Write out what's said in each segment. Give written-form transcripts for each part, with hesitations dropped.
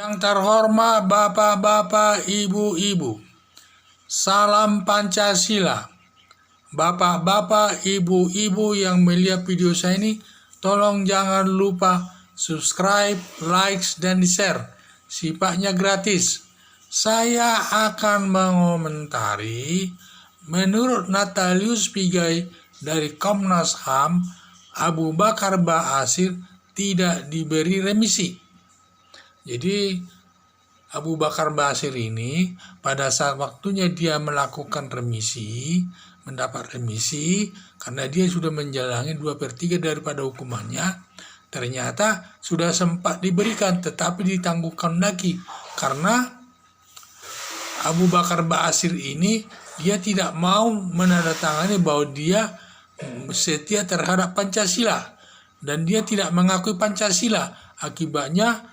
Yang terhormat bapak-bapak, ibu-ibu, salam Pancasila. Bapak-bapak, ibu-ibu yang melihat video saya ini, tolong jangan lupa subscribe, likes, dan di-share. Sifatnya gratis. Saya akan mengomentari menurut Natalius Pigai dari Komnas HAM, Abu Bakar Ba'asyir tidak diberi remisi. Jadi Abu Bakar Ba'asyir ini pada saat waktunya dia melakukan remisi, mendapat remisi karena dia sudah menjalani 2/3 daripada hukumannya, ternyata sudah sempat diberikan tetapi ditangguhkan lagi karena Abu Bakar Ba'asyir ini dia tidak mau menandatangani bahwa dia setia terhadap Pancasila dan dia tidak mengakui Pancasila. Akibatnya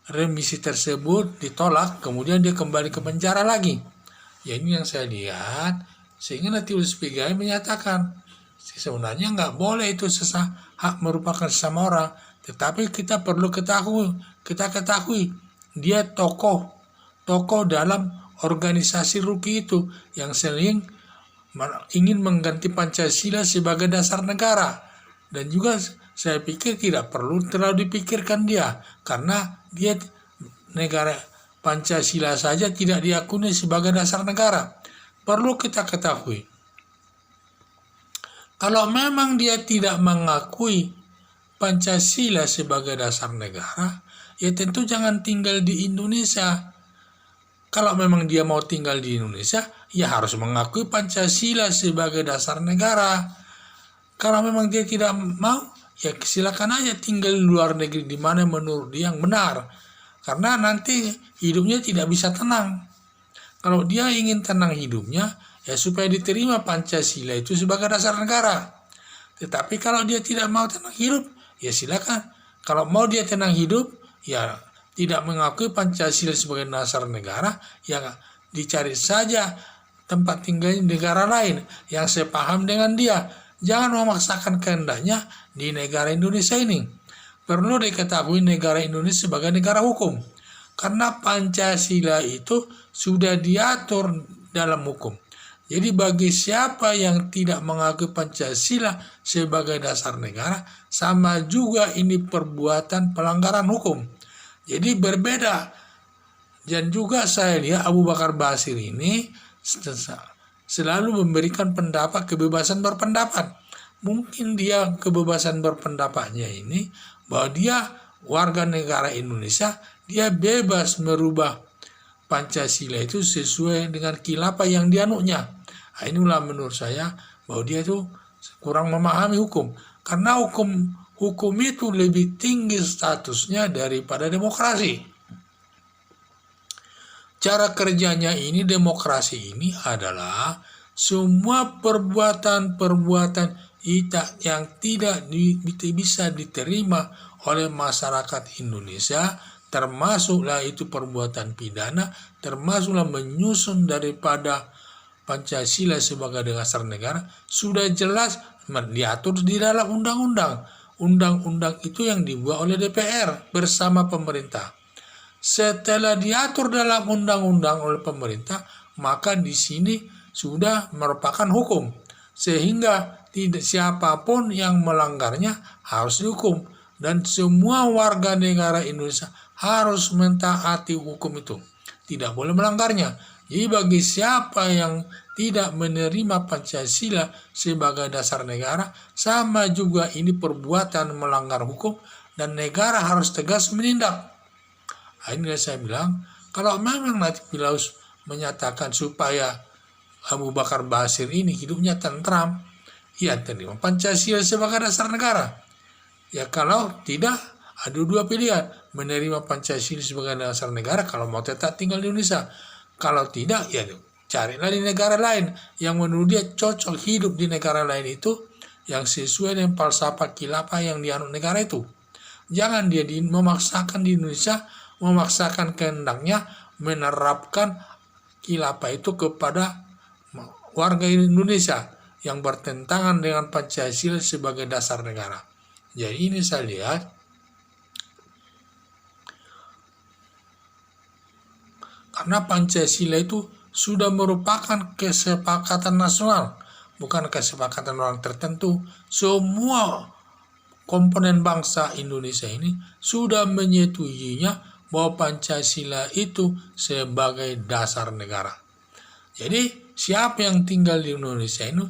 remisi tersebut ditolak, kemudian dia kembali ke penjara lagi. Ya ini yang saya lihat, sehingga Natalius Pigai menyatakan sebenarnya nggak boleh itu hak merupakan sesama orang, tetapi kita perlu ketahui dia tokoh dalam organisasi RUKI itu yang sering ingin mengganti Pancasila sebagai dasar negara. Dan juga saya pikir tidak perlu terlalu dipikirkan dia, karena dia negara Pancasila saja tidak diakui sebagai dasar negara. Perlu kita ketahui, kalau memang dia tidak mengakui Pancasila sebagai dasar negara, ya tentu jangan tinggal di Indonesia. Kalau memang dia mau tinggal di Indonesia, ya harus mengakui Pancasila sebagai dasar negara. Kalau memang dia tidak mau, ya silakan aja tinggal di luar negeri di mana menurut dia yang benar. Karena nanti hidupnya tidak bisa tenang. Kalau dia ingin tenang hidupnya, ya supaya diterima Pancasila itu sebagai dasar negara. Tetapi kalau dia tidak mau tenang hidup, ya silakan. Kalau mau dia tenang hidup, ya tidak mengakui Pancasila sebagai dasar negara, ya dicari saja tempat tinggal di negara lain yang sepaham dengan dia. Jangan memaksakan kehendaknya di negara Indonesia ini. Perlu diketahui negara Indonesia sebagai negara hukum. Karena Pancasila itu sudah diatur dalam hukum. Jadi bagi siapa yang tidak mengakui Pancasila sebagai dasar negara, sama juga ini perbuatan pelanggaran hukum. Jadi berbeda. Dan juga saya lihat Abu Bakar Ba'asyir ini selalu memberikan pendapat kebebasan berpendapat. Mungkin dia kebebasan berpendapatnya ini bahwa dia warga negara Indonesia, dia bebas merubah Pancasila itu sesuai dengan khilafah yang dianutnya. Nah, inilah menurut saya bahwa dia itu kurang memahami hukum. Karena hukum itu lebih tinggi statusnya daripada demokrasi. Cara kerjanya ini, demokrasi ini adalah semua perbuatan-perbuatan yang tidak bisa diterima oleh masyarakat Indonesia, termasuklah itu perbuatan pidana, termasuklah menyusun daripada Pancasila sebagai dasar negara, sudah jelas diatur di dalam undang-undang. Undang-undang itu yang dibuat oleh DPR bersama pemerintah. Setelah diatur dalam undang-undang oleh pemerintah, maka di sini sudah merupakan hukum. Sehingga tidak siapapun yang melanggarnya harus dihukum. Dan semua warga negara Indonesia harus mentaati hukum itu. Tidak boleh melanggarnya. Jadi bagi siapa yang tidak menerima Pancasila sebagai dasar negara, sama juga ini perbuatan melanggar hukum dan negara harus tegas menindak. Inilah saya bilang, kalau memang Natalius menyatakan supaya Abu Bakar Ba'asyir ini hidupnya tentram, ya terima Pancasila sebagai dasar negara. Ya kalau tidak, ada dua pilihan, menerima Pancasila sebagai dasar negara kalau mau tetap tinggal di Indonesia. Kalau tidak, ya carilah di negara lain yang menurut dia cocok hidup di negara lain itu, yang sesuai dengan falsafah khilafah yang dianut negara itu. Jangan dia memaksakan di Indonesia, memaksakan kehendaknya menerapkan khilafah itu kepada warga Indonesia yang bertentangan dengan Pancasila sebagai dasar negara. Jadi ini saya lihat Karena Pancasila itu sudah merupakan kesepakatan nasional, bukan kesepakatan orang tertentu. Semua komponen bangsa Indonesia ini sudah menyetujuinya bahwa Pancasila itu sebagai dasar negara. Jadi siapa yang tinggal di Indonesia ini,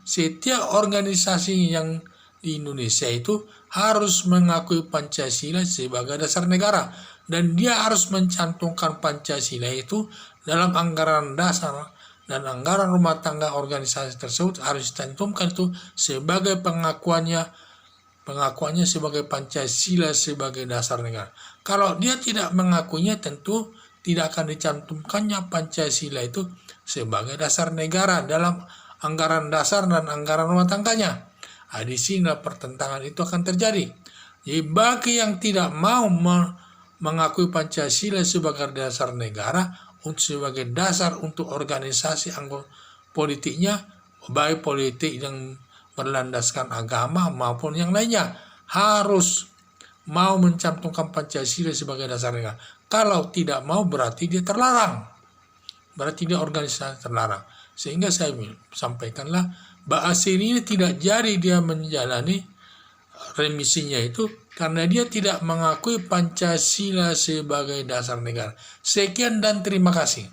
setiap organisasi yang di Indonesia itu harus mengakui Pancasila sebagai dasar negara, dan dia harus mencantumkan Pancasila itu dalam anggaran dasar dan anggaran rumah tangga organisasi tersebut harus dicantumkan itu sebagai pengakuannya sebagai Pancasila sebagai dasar negara. Kalau dia tidak mengakuinya, tentu tidak akan dicantumkannya Pancasila itu sebagai dasar negara dalam anggaran dasar dan anggaran rumah tangganya. Di sini pertentangan itu akan terjadi. Jadi bagi yang tidak mau mengakui Pancasila sebagai dasar negara, sebagai dasar untuk organisasi anggota politiknya, baik politik yang berlandaskan agama maupun yang lainnya, harus mau mencantumkan Pancasila sebagai dasar negara. Kalau tidak mau, berarti dia terlarang. Berarti dia organisasi terlarang. Sehingga saya sampaikanlah, Ba'asyir ini tidak jadi dia menjalani remisinya itu karena dia tidak mengakui Pancasila sebagai dasar negara. Sekian dan terima kasih.